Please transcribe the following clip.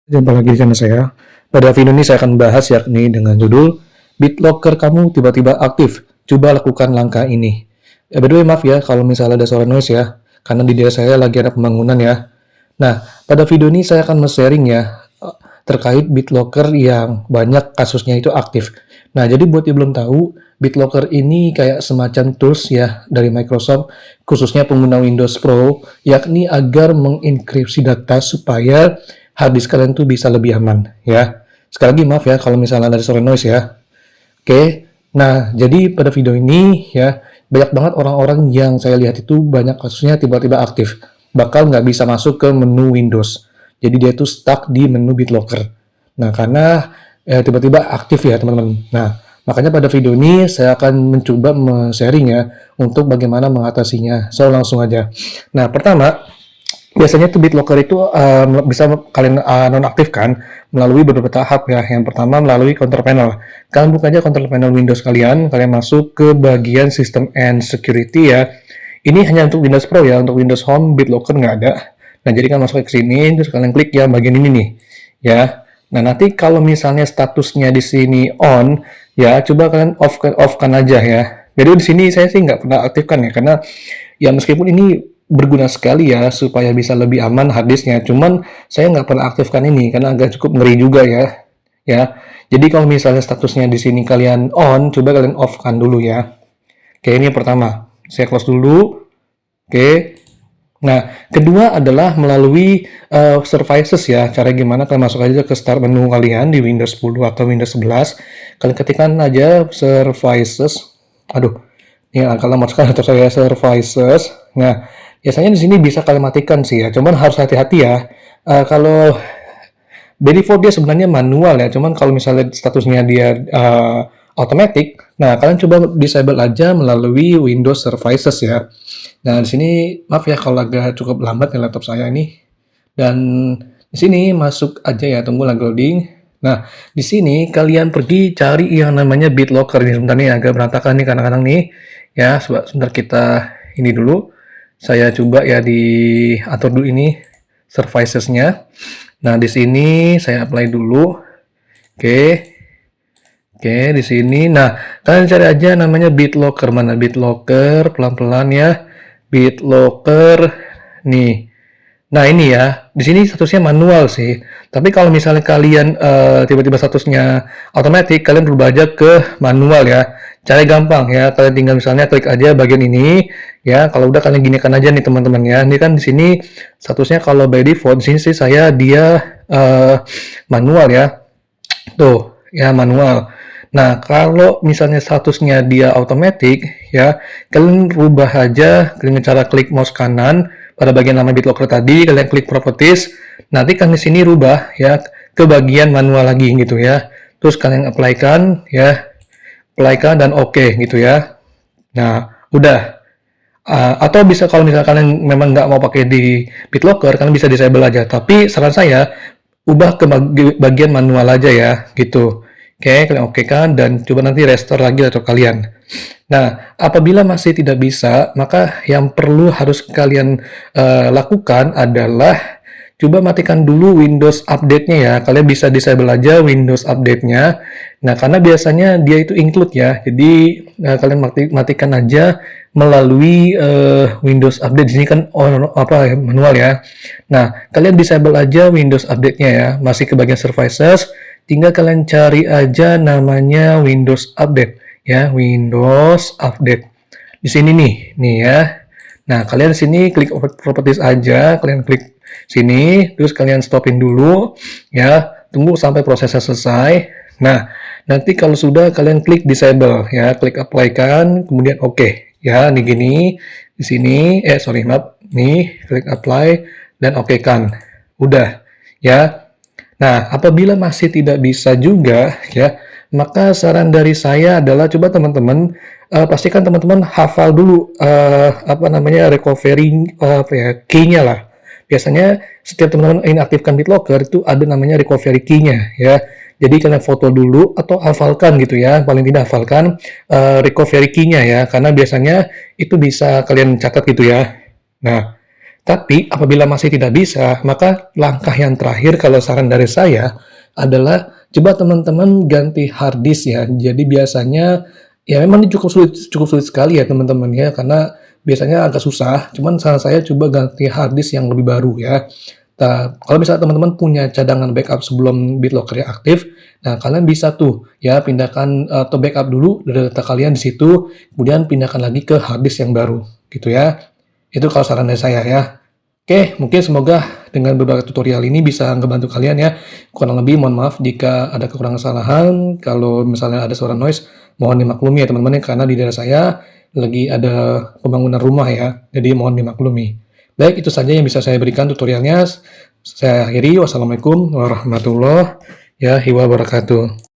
Jumpa lagi di channel saya. Pada video ini saya akan bahas yakni dengan judul BitLocker kamu tiba-tiba aktif. Coba lakukan langkah ini. By the way, maaf ya kalau misalnya ada suara noise ya, karena di daerah saya lagi ada pembangunan ya. Nah, pada video ini saya akan sharing ya terkait BitLocker yang banyak kasusnya itu aktif. Nah, jadi buat yang belum tahu, BitLocker ini kayak semacam tools ya dari Microsoft, khususnya pengguna Windows Pro, yakni agar mengenkripsi data supaya hard disk kalian tuh bisa lebih aman ya. Sekali lagi maaf ya kalau misalnya ada suara noise ya. Oke, nah jadi pada video ini ya banyak banget orang-orang yang saya lihat itu banyak kasusnya tiba-tiba aktif, bakal nggak bisa masuk ke menu Windows. Jadi dia tuh stuck di menu BitLocker. Nah karena tiba-tiba aktif ya teman-teman. Nah makanya pada video ini saya akan mencoba sharing ya untuk bagaimana mengatasinya. So langsung aja. Nah pertama biasanya tuh BitLocker itu bisa kalian nonaktifkan melalui beberapa tahap ya. Yang pertama melalui control panel. Kalian buka aja control panel Windows kalian masuk ke bagian System and Security ya. Ini hanya untuk Windows Pro ya, untuk Windows Home BitLocker nggak ada. Nah jadi kalian masuk ke sini, terus kalian klik ya bagian ini nih, ya. Nah nanti kalau misalnya statusnya di sini on, ya coba kalian off kan aja ya. Jadi di sini saya sih nggak pernah aktifkan ya, karena ya meskipun ini berguna sekali ya supaya bisa lebih aman harddisknya. Cuman saya nggak pernah aktifkan ini karena agak cukup ngeri juga ya. Ya, jadi kalau misalnya statusnya di sini kalian on, coba kalian off kan dulu ya. Oke, ini yang pertama. Saya close dulu. Oke. Nah, kedua adalah melalui services ya. Cara gimana kalian masuk aja ke start menu kalian di Windows 10 atau Windows 11. Kalian ketikkan aja services. Aduh, ini agak lama sekali atau saya services. Nah, biasanya di sini bisa kalian matikan sih ya. Cuman harus hati-hati ya. Kalau by default dia sebenarnya manual ya. Cuman kalau misalnya statusnya dia automatic, nah kalian coba disable aja melalui Windows Services ya. Nah, di sini maaf ya kalau agak cukup lambat ya laptop saya ini. Dan di sini masuk aja ya, tunggu lagi loading. Nah, di sini kalian pergi cari yang namanya BitLocker ini. Sebentar nih agak berantakan nih kadang-kadang nih. Ya, sebentar kita ini dulu. Saya coba ya diatur dulu ini services-nya. Nah, di sini saya apply dulu. Oke. Oke, di sini. Nah, kalian cari aja namanya BitLocker. Mana BitLocker? Pelan-pelan ya. BitLocker. Nih. Nah, ini ya. Di sini statusnya manual sih. Tapi kalau misalnya kalian tiba-tiba statusnya otomatis, kalian berubah aja ke manual ya. Cara gampang ya. Kalian tinggal misalnya klik aja bagian ini ya. Kalau udah kalian ginikan aja nih teman-teman ya. Ini kan di sini statusnya kalau by default di sini sih saya dia manual ya. Tuh, ya manual. Nah, kalau misalnya statusnya dia automatic, ya, kalian rubah aja dengan cara klik mouse kanan pada bagian nama BitLocker tadi, kalian klik properties, nanti kan di sini rubah ya ke bagian manual lagi gitu ya. Terus kalian apply-kan ya, apply-kan dan oke gitu ya. Nah, udah. Atau bisa kalau misalnya kalian memang nggak mau pakai di BitLocker, kalian bisa disable aja. Tapi saran saya, ubah ke bagian manual aja ya, gitu. Oke, kalian oke kan, dan coba nanti restore lagi laptop kalian. Nah, apabila masih tidak bisa, maka yang perlu harus kalian lakukan adalah coba matikan dulu Windows update-nya ya. Kalian bisa disable aja Windows update-nya. Nah, karena biasanya dia itu include ya. Jadi, kalian matikan aja melalui Windows update. Di sini kan manual ya. Nah, kalian disable aja Windows update-nya ya. Masih ke bagian services, tinggal kalian cari aja namanya Windows update ya, Windows update. Di sini nih ya. Nah, kalian sini klik properties aja, kalian klik sini, terus kalian stopin dulu, ya, tunggu sampai prosesnya selesai. Nah, nanti kalau sudah kalian klik disable, ya, klik apply kan, kemudian oke, ya, ini gini, di sini, sorry maaf, nih, klik apply dan oke kan, udah, ya. Nah, apabila masih tidak bisa juga, ya, maka saran dari saya adalah coba teman-teman pastikan teman-teman hafal dulu recovery key-nya lah. Biasanya setiap teman-teman ingin aktifkan BitLocker itu ada namanya recovery key-nya ya. Jadi kalian foto dulu atau hafalkan gitu ya. Paling tidak hafalkan recovery key-nya ya, karena biasanya itu bisa kalian catat gitu ya. Nah, Tapi apabila masih tidak bisa, maka langkah yang terakhir kalau saran dari saya adalah coba teman-teman ganti hard disk ya. Jadi biasanya ya memang ini cukup sulit sekali ya teman-teman ya karena biasanya agak susah. Cuman saran saya coba ganti hard disk yang lebih baru ya. Nah, kalau misalnya teman-teman punya cadangan backup sebelum BitLocker aktif, nah kalian bisa tuh ya pindahkan atau backup dulu dari data kalian di situ, kemudian pindahkan lagi ke hard disk yang baru, gitu ya. Itu kalau saran dari saya ya. Oke, mungkin semoga dengan beberapa tutorial ini bisa ngebantu kalian ya. Kurang lebih mohon maaf jika ada kekurangan kesalahan. Kalau misalnya ada suara noise, mohon dimaklumi ya teman-teman ya, karena di daerah saya lagi ada pembangunan rumah ya. Jadi mohon dimaklumi. Baik, itu saja yang bisa saya berikan tutorialnya. Saya akhiri. Wassalamualaikum warahmatullahi wabarakatuh.